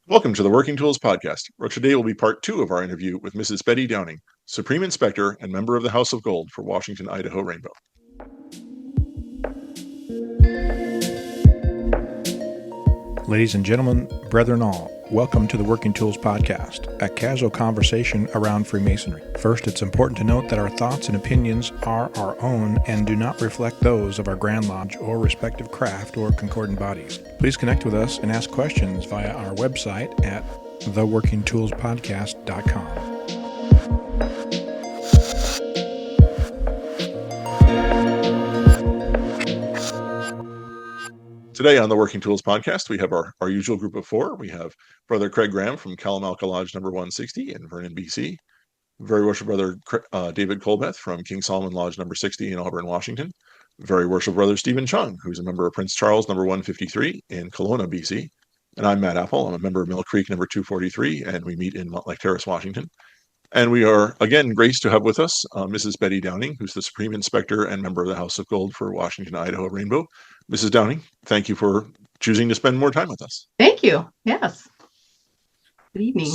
Welcome to the Working Tools Podcast, where today will be part 2 of our interview with Mrs. Betty Downing, Supreme Inspector and member of the House of Gold for Washington, Idaho Rainbow. Ladies and gentlemen, brethren all, welcome to the Working Tools Podcast, a casual conversation around Freemasonry. First, it's important to note that our thoughts and opinions are our own and do not reflect those of our Grand Lodge or respective craft or concordant bodies. Please connect with us and ask questions via our website at theworkingtoolspodcast.com. Today on the Working Tools Podcast, we have our usual group of 4. We have Brother Craig Graham from Kalamalka Lodge number 160 in Vernon, BC. Very worshipful Brother David Colbeth from King Solomon Lodge number 60 in Auburn, Washington. Very worshipful Brother Stephen Chung, who's a member of Prince Charles number 153 in Kelowna, BC. And I'm Matt Appel. I'm a member of Mill Creek number 243, and we meet in Montlake Terrace, Washington. And we are, again, graced to have with us Mrs. Betty Downing, who's the Supreme Inspector and member of the House of Gold for Washington, Idaho Rainbow. Mrs. Downing, thank you for choosing to spend more time with us. Thank you. Yes. Good evening.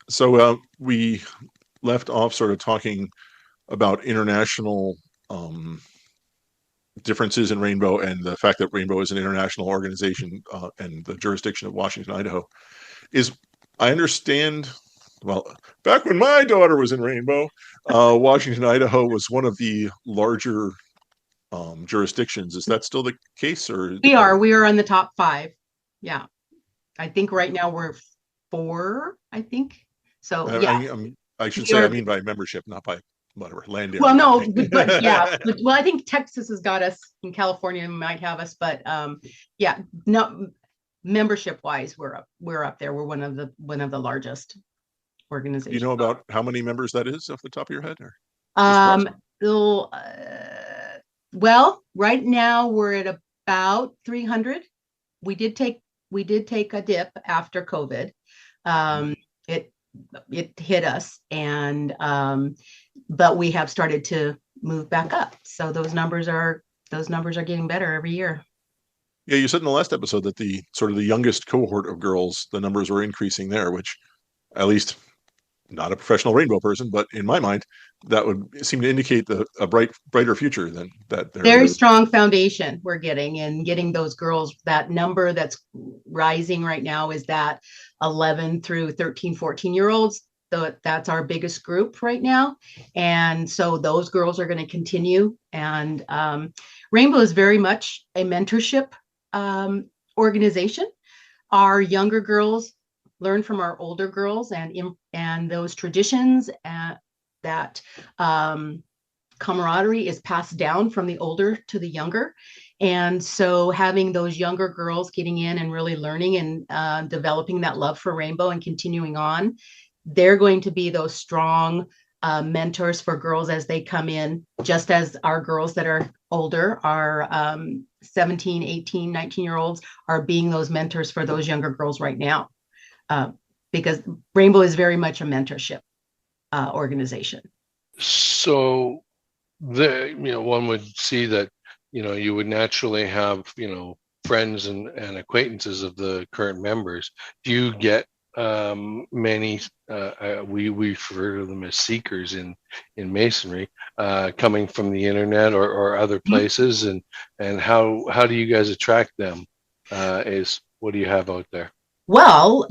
So we left off sort of talking about international differences in Rainbow and the fact that Rainbow is an international organization and the jurisdiction of Washington, Idaho. I understand... Well, back when my daughter was in Rainbow, Washington, Idaho was one of the larger jurisdictions. Is that still the case? Or we are in the top 5. Yeah. I think right now we're 4, I think. So, yeah. I should say, I mean by membership, not by whatever, land. Well, no, but yeah. Well, I think Texas has got us, and California might have us, but yeah, no, membership wise, we're up there. We're one of the largest organization. You know about how many members that is off the top of your head? Or well, right now we're at about 300. We did take a dip after COVID. It hit us, and but we have started to move back up. So those numbers are getting better every year. Yeah, you said in the last episode that the sort of the youngest cohort of girls, the numbers were increasing there, which at least not a professional Rainbow person, but in my mind, that would seem to indicate a brighter future than that. Very strong foundation we're getting those girls. That number that's rising right now is that 11 through 13, 14-year-olds. So that's our biggest group right now. And so those girls are going to continue. And Rainbow is very much a mentorship organization. Our younger girls learn from our older girls and those traditions, that camaraderie is passed down from the older to the younger. And so having those younger girls getting in and really learning and developing that love for Rainbow and continuing on, they're going to be those strong mentors for girls as they come in, just as our girls that are older, our 17, 18, 19-year-olds are being those mentors for those younger girls right now. Because Rainbow is very much a mentorship organization. So one would see that, you would naturally have, friends and acquaintances of the current members. Do you get many, we refer to them as seekers in Masonry, coming from the internet or other places? And how do you guys attract them? What do you have out there? Well,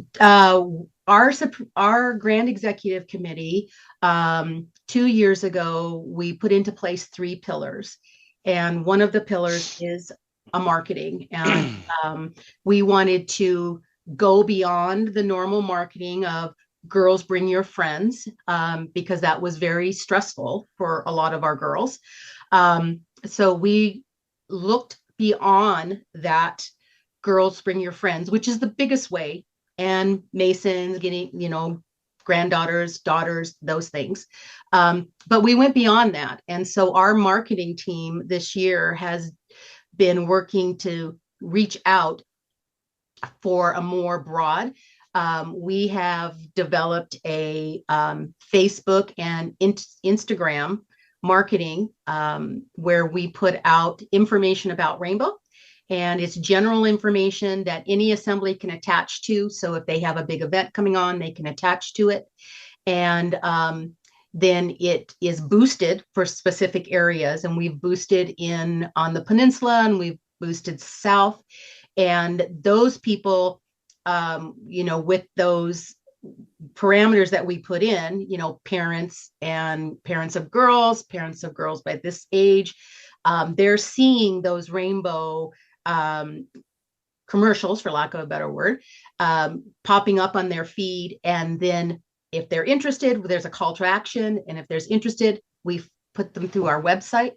our Grand Executive Committee, 2 years ago, we put into place 3 pillars. And one of the pillars is a marketing. And we wanted to go beyond the normal marketing of girls bring your friends, because that was very stressful for a lot of our girls. So we looked beyond that. Girls bring your friends, which is the biggest way, and Masons getting, granddaughters, daughters, those things. But we went beyond that. And so our marketing team this year has been working to reach out for a more broad. We have developed a Facebook and Instagram marketing where we put out information about Rainbow. and it's general information that any assembly can attach to. So if they have a big event coming on, they can attach to it. And then it is boosted for specific areas. And we've boosted on the peninsula, and we've boosted south. And those people, with those parameters that we put in, parents of girls by this age, they're seeing those rainbow commercials, for lack of a better word, popping up on their feed. And then if they're interested, there's a call to action. And if there's interested, we put them through our website.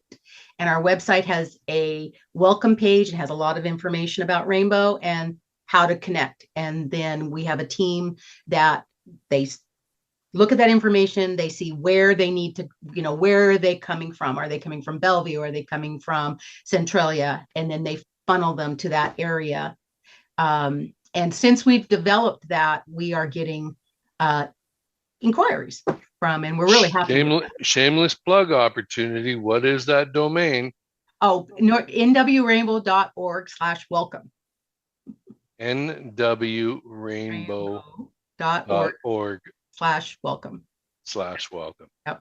And our website has a welcome page. It has a lot of information about rainbow and how to connect. And then we have a team that they look at that information. They see where they need to, where are they coming from? Are they coming from Bellevue? Are they coming from Centralia? And then they funnel them to that area. And since we've developed that, we are getting inquiries from, and we're really happy. Shameless plug opportunity. What is that domain? Oh, nwrainbow.org/welcome. nwrainbow.org/welcome. Yep.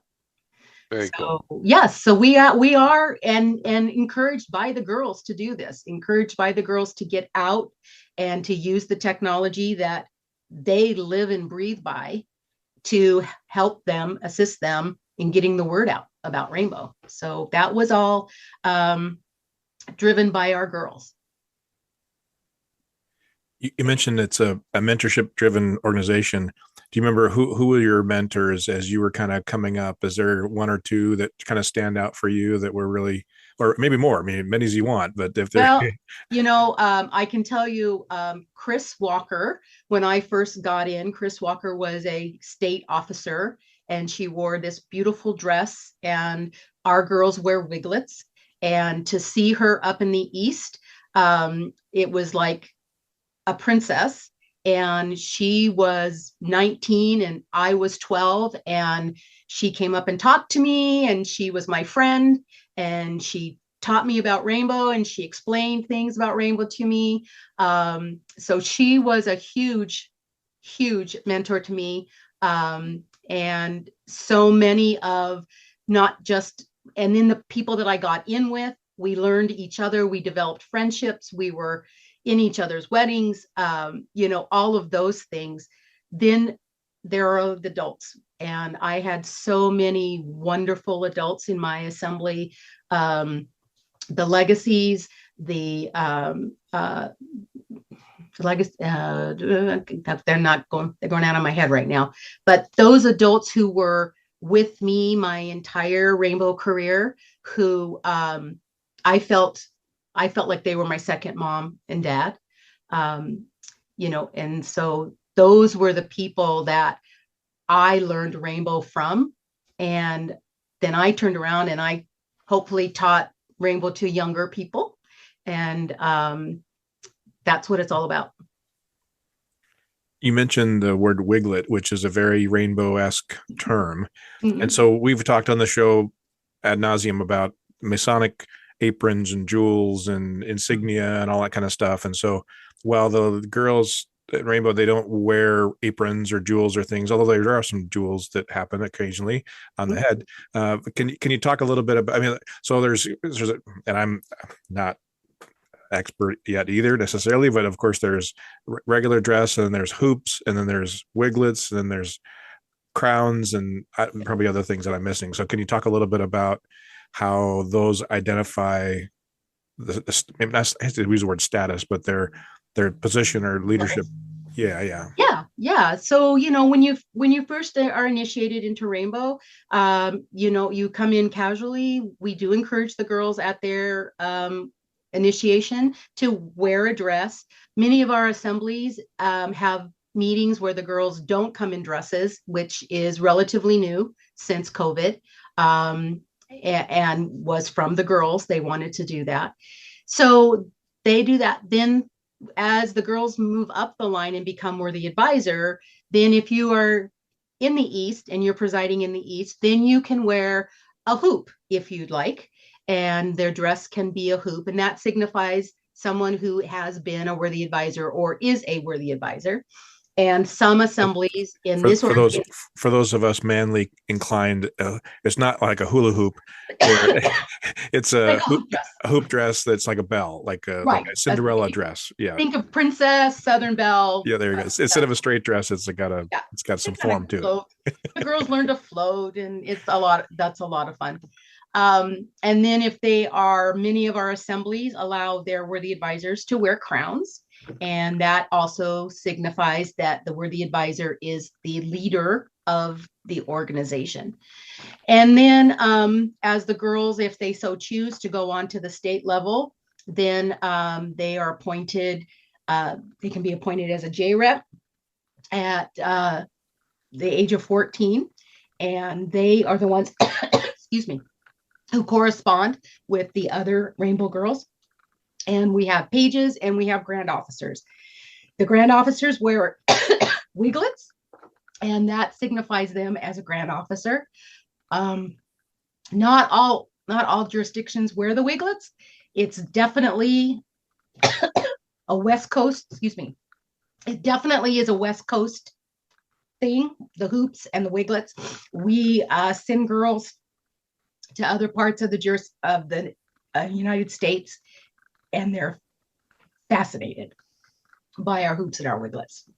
Very cool. Yes, so we are and encouraged by the girls to do this, encouraged by the girls to get out and to use the technology that they live and breathe by to help them, assist them in getting the word out about rainbow. So that was all driven by our girls. You mentioned it's a mentorship-driven organization. Do you remember who were your mentors as you were kind of coming up? Is there one or two that kind of stand out for you that were really, or maybe more? I mean, many as you want, but if they're... Well, I can tell you, Chris Walker, when I first got in, Chris Walker was a state officer, and she wore this beautiful dress, and our girls wear wiglets. And to see her up in the East, it was like a princess. And she was 19 and I was 12, and she came up and talked to me, and she was my friend, and she taught me about rainbow, and she explained things about rainbow to me. So she was a huge mentor to me. And so many of not just, and then the people that I got in with, we learned each other, we developed friendships, we were in each other's weddings, all of those things. Then there are the adults, and I had so many wonderful adults in my assembly. The legacies, they're going out of my head right now, but those adults who were with me my entire rainbow career, who I felt like they were my second mom and dad, and so those were the people that I learned rainbow from. And then I turned around and I hopefully taught rainbow to younger people. And that's what it's all about. You mentioned the word wiglet, which is a very rainbow-esque term. Mm-hmm. And so we've talked on the show ad nauseum about Masonic aprons and jewels and insignia and all that kind of stuff. And so while the girls at Rainbow, they don't wear aprons or jewels or things, although there are some jewels that happen occasionally on the head. Can you talk a little bit about, I mean, so there's and I'm not expert yet either necessarily, but of course there's regular dress, and then there's hoops, and then there's wiglets, and then there's crowns, and probably other things that I'm missing. So can you talk a little bit about how those identify maybe not, I hate to use the word status, but their position or leadership? Yeah. So when you first are initiated into rainbow, you come in casually. We do encourage the girls at their initiation to wear a dress. Many of our assemblies have meetings where the girls don't come in dresses, which is relatively new since COVID. And was from the girls. They wanted to do that. So they do that. Then as the girls move up the line and become more the advisor, then if you are in the East and you're presiding in the East, then you can wear a hoop if you'd like. And their dress can be a hoop. And that signifies someone who has been a worthy advisor or is a worthy advisor. And some assemblies in this for those of us manly inclined, it's not like a hula hoop. It's like a hoop dress that's like a bell, like right. a Cinderella dress. Yeah. Think of princess, Southern Belle. Yeah, there you go. Instead of a straight dress, it's got some form to it. The girls learn to float, and it's a lot. That's a lot of fun. And then if many of our assemblies allow their worthy advisors to wear crowns. And that also signifies that the worthy advisor is the leader of the organization. And then as the girls, if they so choose to go on to the state level, then they are appointed, they can be appointed as a JREP at the age of 14. And they are the ones, excuse me, who correspond with the other Rainbow Girls. And we have pages and we have grand officers. The grand officers wear wiglets, and that signifies them as a grand officer. Not all jurisdictions wear the wiglets. It's definitely a West Coast, excuse me. It definitely is a West Coast thing, the hoops and the wiglets. We send girls to other parts of the United States, and they're fascinated by our hoops and our wiglets.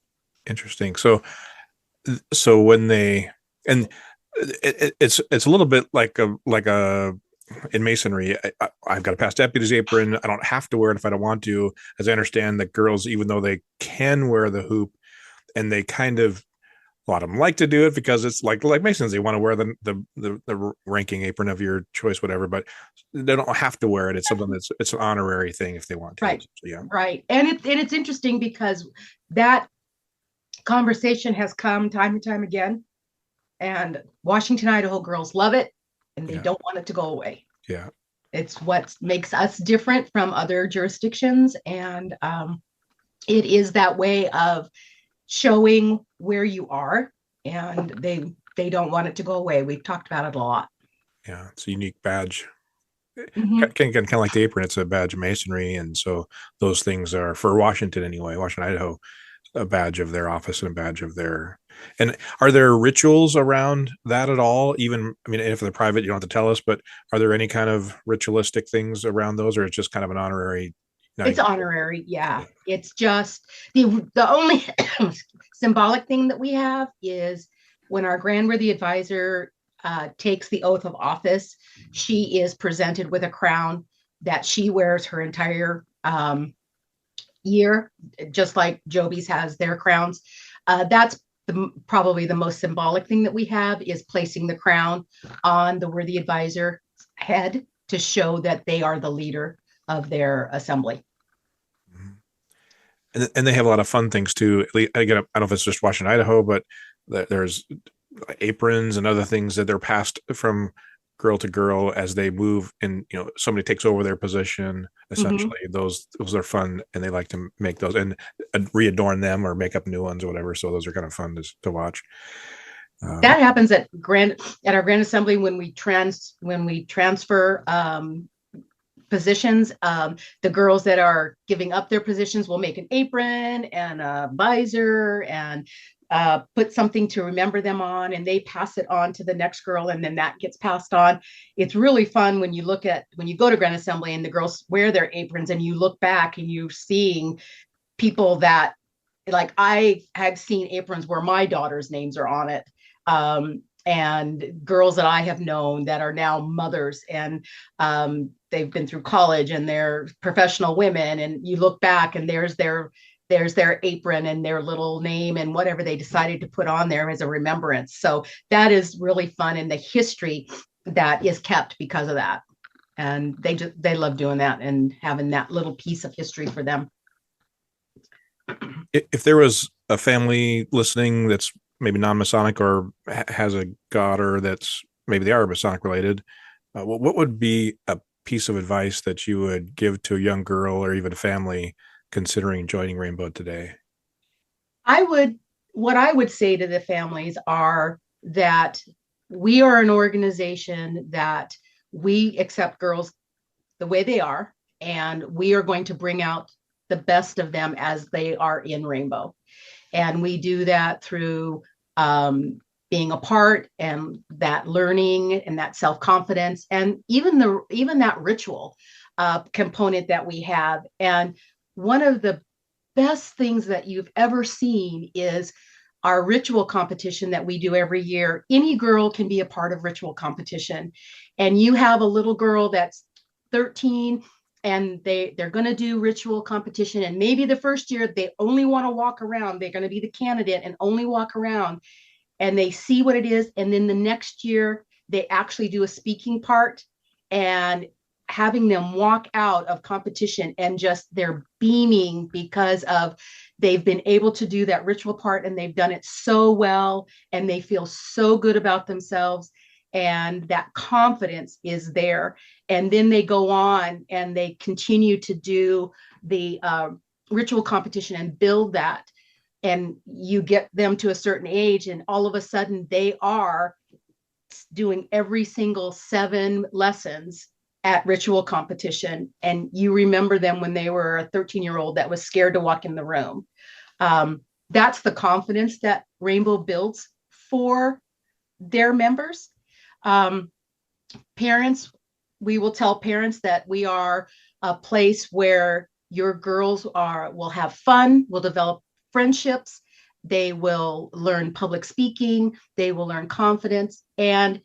Interesting. So when they, and it's a little bit like a in masonry, I've got a past deputy's apron. I don't have to wear it if I don't want to. As I understand that girls, even though they can wear the hoop, and they kind of, a lot of them like to do it because it's like Masons. They want to wear the ranking apron of your choice, whatever, but they don't have to wear it. It's something it's an honorary thing if they want to. Right. So, yeah. Right. And it's interesting because that conversation has come time and time again, and Washington, Idaho girls love it, and they don't want it to go away. Yeah. It's what makes us different from other jurisdictions. And it is that way of showing where you are, and they don't want it to go away. We've talked about it a lot. Yeah, it's a unique badge. Mm-hmm. Kind of like the apron, it's a badge of masonry, and so those things are, for Washington anyway, Washington, Idaho, a badge of their office and a badge of their. And are there rituals around that at all? Even, I mean, if they're private, you don't have to tell us, but are there any kind of ritualistic things around those, or it's just kind of an honorary? It's honorary, yeah. It's just the only symbolic thing that we have is when our grand worthy advisor takes the oath of office, she is presented with a crown that she wears her entire year, just like Joby's has their crowns. That's probably the most symbolic thing that we have, is placing the crown on the worthy advisor's head to show that they are the leader of their assembly. And they have a lot of fun things too. Again, I don't know if it's just Washington, Idaho, but there's aprons and other things that they're passed from girl to girl as they move, and somebody takes over their position. Essentially, those are fun, and they like to make those and readorn them or make up new ones or whatever. So those are kind of fun to watch. That happens at our grand assembly when we transfer positions. The girls that are giving up their positions will make an apron and a visor and put something to remember them on, and they pass it on to the next girl, and then that gets passed on. It's really fun when you go to grand assembly and the girls wear their aprons, and you look back and you're seeing people that, like, I had seen aprons where my daughter's names are on it. And girls that I have known that are now mothers, and they've been through college and they're professional women, and you look back and there's their apron and their little name and whatever they decided to put on there as a remembrance. So that is really fun, and the history that is kept because of that. And they love doing that and having that little piece of history for them. If there was a family listening that's maybe non-Masonic or has a daughter that's maybe they are Masonic related, what would be a piece of advice that you would give to a young girl or even a family considering joining Rainbow today? What I would say to the families are that we are an organization that we accept girls the way they are, and we are going to bring out the best of them as they are in Rainbow. And we do that through being apart, and that learning and that self-confidence, and even that ritual component that we have. And one of the best things that you've ever seen is our ritual competition that we do every year. Any girl can be a part of ritual competition. And you have a little girl that's 13, and they're going to do ritual competition. And maybe the first year they only want to walk around. They're going to be the candidate and only walk around. And they see what it is. And then the next year they actually do a speaking part, and having them walk out of competition and just they're beaming because of they've been able to do that ritual part, and they've done it so well, and they feel so good about themselves, and that confidence is there. And then they go on and they continue to do the ritual competition and build that. And you get them to a certain age, and all of a sudden they are doing every single 7 lessons at ritual competition. And you remember them when they were a 13-year-old that was scared to walk in the room. That's the confidence that Rainbow builds for their members. Parents, we will tell parents that we are a place where your girls will have fun, will develop friendships, they will learn public speaking, they will learn confidence. And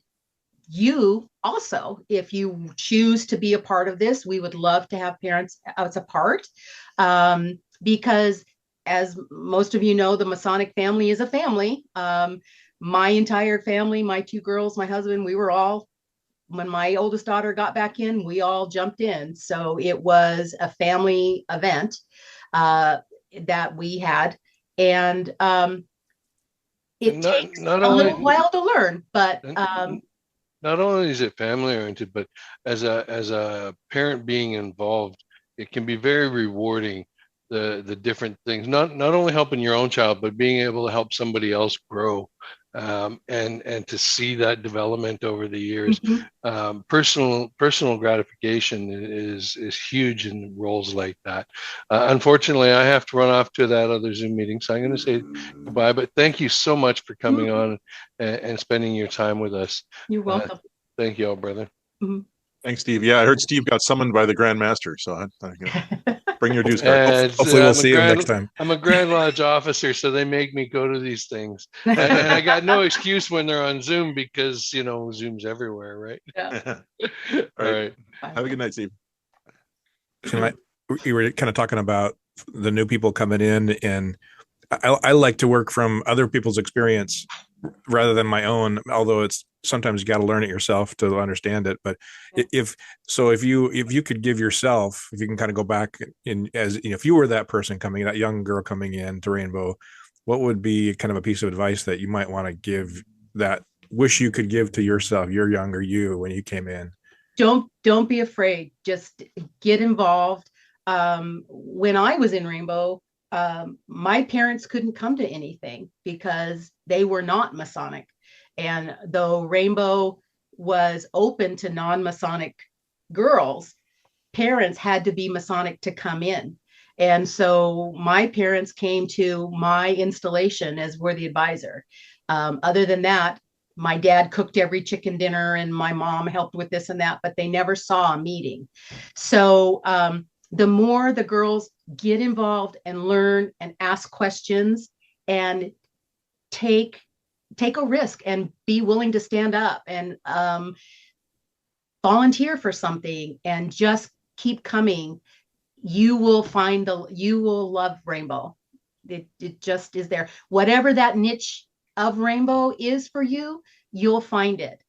you also, if you choose to be a part of this, we would love to have parents as a part, because as most of you know, the Masonic family is a family. My entire family, my 2 girls, my husband, we were all, when my oldest daughter got back in, we all jumped in. So it was a family event that we had. And it takes a little while to learn, but not only is it family oriented, but as a parent being involved, it can be very rewarding. The different things, not only helping your own child, but being able to help somebody else grow, and to see that development over the years. Mm-hmm. Personal gratification is huge in roles like that. Unfortunately, I have to run off to that other Zoom meeting, so I'm going to say goodbye. But thank you so much for coming mm-hmm. on and spending your time with us. You're welcome. Thank you all, brother. Mm-hmm. Thanks, Steve. Yeah, I heard Steve got summoned by the Grand Master, so bring your dues card. Hopefully we'll see him next time. I'm a Grand Lodge officer, so they make me go to these things. And I got no excuse when they're on Zoom because, Zoom's everywhere, right? Yeah. All right. Have a good night, Steve. You were kind of talking about the new people coming in, and I like to work from other people's experience rather than my own, although it's sometimes you got to learn it yourself to understand it. But if you could give yourself, if you can kind of go back in as if you were that person that young girl coming in to Rainbow, what would be kind of a piece of advice that you might want to give that wish you could give to yourself, your younger you, when you came in? Don't be afraid. Just get involved. When I was in Rainbow, my parents couldn't come to anything because they were not Masonic. And though Rainbow was open to non-Masonic girls, parents had to be Masonic to come in. And so my parents came to my installation as worthy advisor. Other than that, my dad cooked every chicken dinner and my mom helped with this and that, but they never saw a meeting. So the more the girls get involved and learn and ask questions and take a risk and be willing to stand up and volunteer for something and just keep coming, you will love Rainbow. It just is there. Whatever that niche of Rainbow is for you, you'll find it.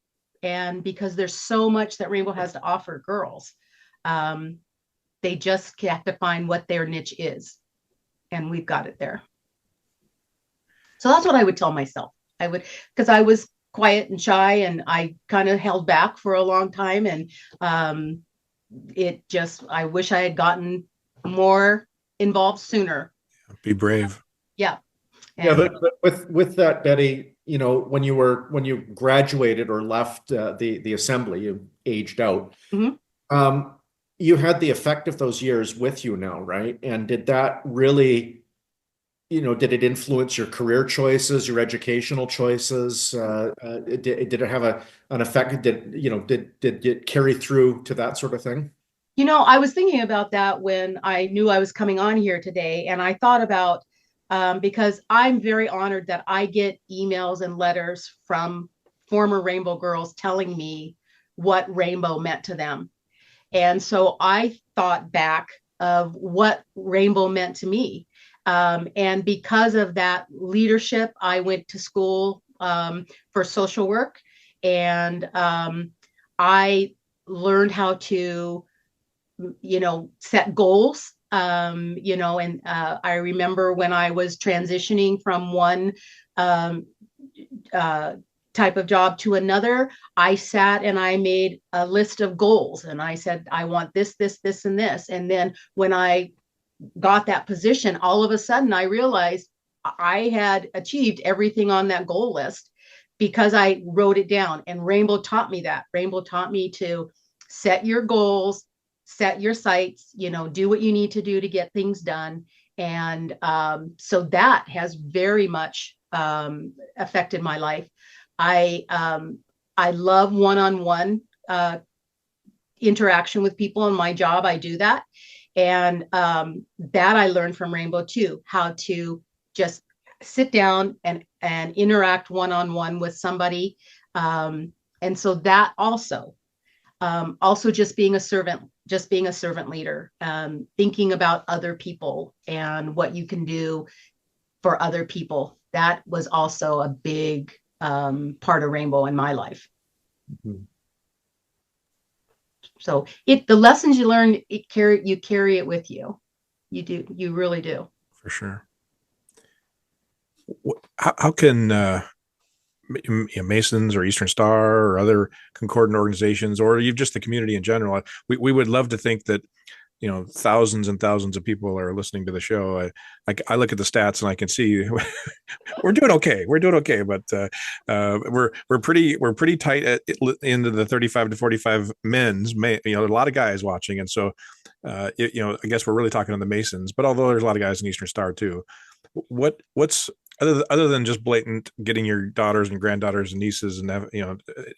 And because there's so much that Rainbow has to offer girls, they just have to find what their niche is. And we've got it there. So that's what I would tell myself. Because I was quiet and shy and I kind of held back for a long time. And I wish I had gotten more involved sooner. Be brave. Yeah. But with that, Betty, when you graduated or left the assembly, you aged out. Mm-hmm. you had the effect of those years with you now, right? And did that really, did it influence your career choices, your educational choices? Did it have an effect? Did it carry through to that sort of thing? I was thinking about that when I knew I was coming on here today, and I thought about because I'm very honored that I get emails and letters from former Rainbow girls telling me what Rainbow meant to them. And so I thought back of what Rainbow meant to me. And because of that leadership, I went to school for social work, and I learned how to set goals. And I remember when I was transitioning from one type of job to another, I sat and I made a list of goals, and I said, I want this, this, this, and this. And then when I got that position, all of a sudden I realized I had achieved everything on that goal list because I wrote it down. And Rainbow taught me that. Rainbow taught me to set your goals, set your sights, do what you need to do to get things done. And so that has very much affected my life. I love one-on-one interaction with people in my job. I do that. And that I learned from Rainbow too, how to just sit down and interact one-on-one with somebody. And so that also just being a servant leader, thinking about other people and what you can do for other people. That was also a big part of Rainbow in my life. Mm-hmm. So the lessons you learn, you carry it with you. You do, you really do. For sure. How can Masons or Eastern Star or other concordant organizations, or even just the community in general, we would love to think that thousands and thousands of people are listening to the show. I look at the stats and I can see we're doing okay. But we're pretty tight into the 35 to 45 men's. A lot of guys watching, and so I guess we're really talking on the Masons. But although there's a lot of guys in Eastern Star too, what's other than just blatant getting your daughters and granddaughters and nieces and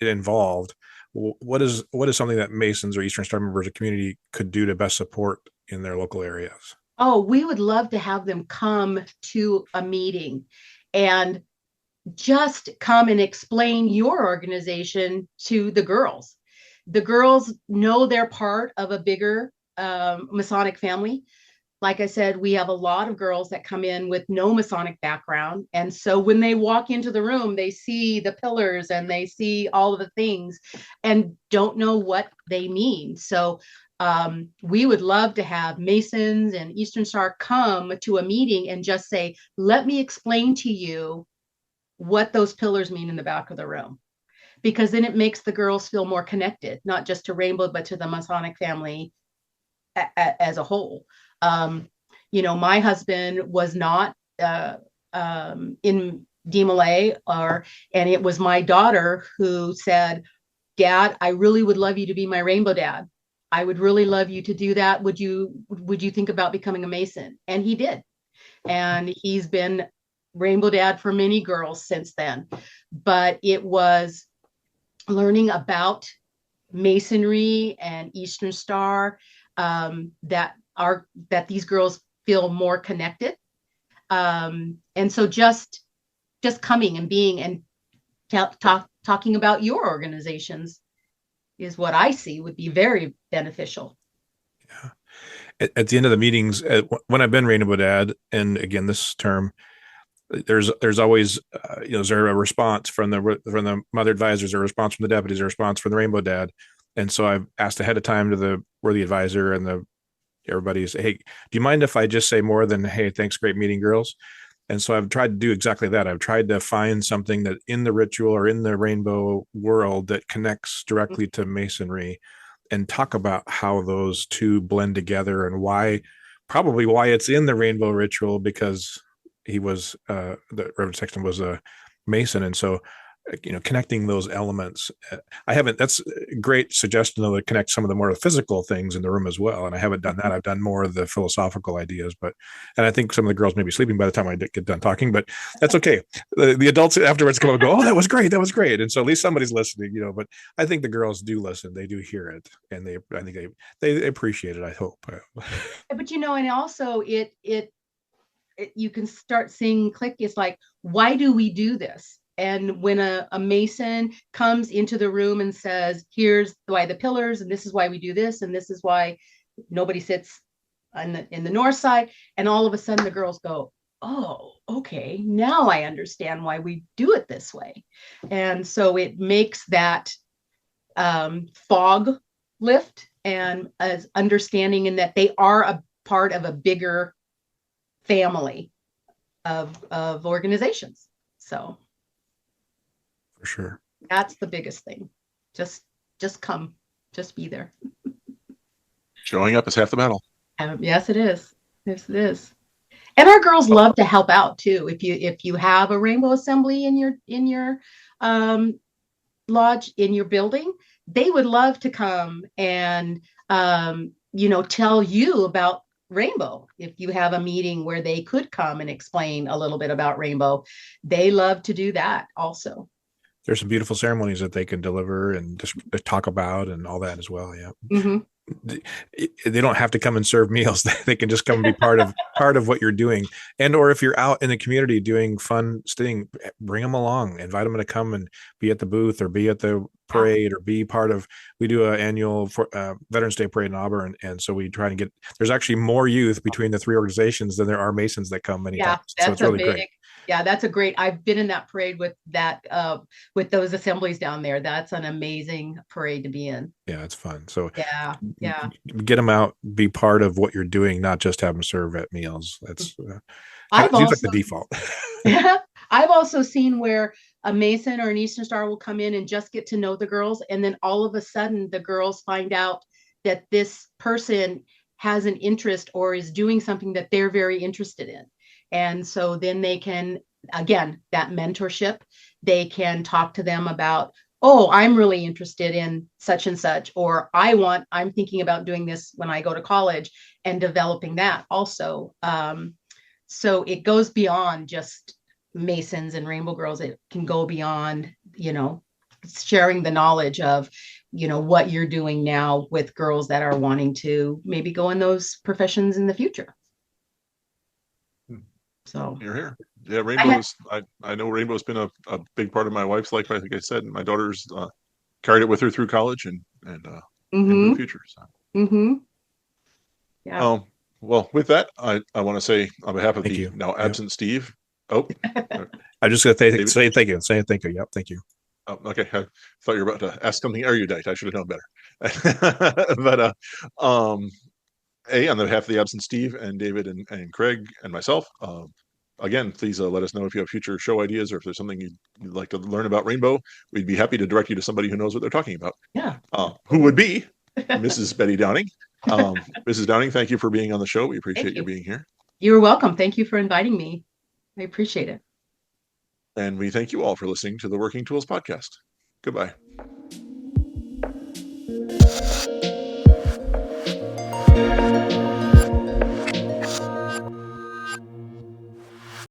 involved, what is something that Masons or Eastern Star members of community could do to best support in their local areas? Oh, we would love to have them come to a meeting and just come and explain your organization to the girls. The girls know they're part of a bigger Masonic family. Like I said, we have a lot of girls that come in with no Masonic background. And so when they walk into the room, they see the pillars and they see all of the things and don't know what they mean. So we would love to have Masons and Eastern Star come to a meeting and just say, let me explain to you what those pillars mean in the back of the room. Because then it makes the girls feel more connected, not just to Rainbow, but to the Masonic family as a whole. My husband was not in DMLA, and it was my daughter who said, Dad, I really would love you to be my Rainbow dad. I would really love you to do that. Would you think about becoming a Mason? And he did. And he's been Rainbow dad for many girls since then. But it was learning about Masonry and Eastern Star that these girls feel more connected. And so just coming and being and talking about your organizations is what I see would be very beneficial. Yeah. At the end of the meetings, when I've been Rainbow Dad, and again this term, there's always is there a response from the mother advisors, a response from the deputies, a response from the Rainbow Dad, and so I've asked ahead of time to the worthy advisor and everybody say, hey, do you mind if I just say more than, hey, thanks, great meeting, girls? And so I've tried to do exactly that. I've tried to find something that in the ritual or in the Rainbow world that connects directly to Masonry and talk about how those two blend together and probably why it's in the Rainbow ritual, because he was, the Reverend Sexton was a Mason. And so connecting those elements. I haven't, that's a great suggestion though, to connect some of the more physical things in the room as well. And I haven't done that. I've done more of the philosophical ideas, and I think some of the girls may be sleeping by the time I get done talking, but that's okay. The adults afterwards come up and go, "Oh, that was great. That was great." And so at least somebody's listening, but I think the girls do listen. They do hear it, and I think they appreciate it. I hope. But and also you can start seeing click. It's like, why do we do this? And when a Mason comes into the room and says, here's why the pillars, and this is why we do this, and this is why nobody sits in the north side, and all of a sudden the girls go, oh, okay, now I understand why we do it this way. And so it makes that fog lift, and as understanding in that they are a part of a bigger family of organizations. So for sure, that's the biggest thing. Just come, just be there. Showing up is half the battle. Yes, it is. Yes, it is. And our girls love to help out too. If you have a rainbow assembly in your lodge, in your building, they would love to come and tell you about rainbow. If you have a meeting where they could come and explain a little bit about rainbow, they love to do that also. There's some beautiful ceremonies that they can deliver and just talk about and all that as well. Yeah. Mm-hmm. They don't have to come and serve meals. They can just come and be part of what you're doing. And, or if you're out in the community doing fun thing, bring them along, invite them to come and be at the booth or be at the parade or be part of, we do an annual Veterans Day parade in Auburn. And so we try to get, there's actually more youth between the three organizations than there are Masons that come many times. So it's really great. Yeah, that's a great, I've been in that parade with with those assemblies down there. That's an amazing parade to be in. Yeah, it's fun. So yeah. Get them out, be part of what you're doing, not just have them serve at meals. That's seems like the default. I've also seen where a Mason or an Eastern Star will come in and just get to know the girls. And then all of a sudden the girls find out that this person has an interest or is doing something that they're very interested in. And so then they can, again, that mentorship, they can talk to them about, oh, I'm really interested in such and such, or I'm thinking about doing this when I go to college, and developing that also. So it goes beyond just Masons and Rainbow Girls. It can go beyond, sharing the knowledge of, what you're doing now with girls that are wanting to maybe go in those professions in the future. So you're here. Yeah, rainbows. I know rainbow's been a big part of my wife's life. Like I said, my daughter's carried it with her through college and in the future. So. Mm-hmm. Yeah. Well, with that, I want to say on behalf of the now absent Steve. Oh, I'm just going to say thank you. Say thank you. Yep, thank you. Oh, okay. I thought you were about to ask something erudite. I should have known better. But on behalf of the absent Steve and David and Craig and myself, again, please let us know if you have future show ideas or if there's something you'd like to learn about Rainbow. We'd be happy to direct you to somebody who knows what they're talking about. Yeah. Who would be Mrs. Betty Downing. Mrs. Downing, thank you for being on the show. We appreciate you being here. You're welcome. Thank you for inviting me. I appreciate it. And we thank you all for listening to the Working Tools Podcast. Goodbye.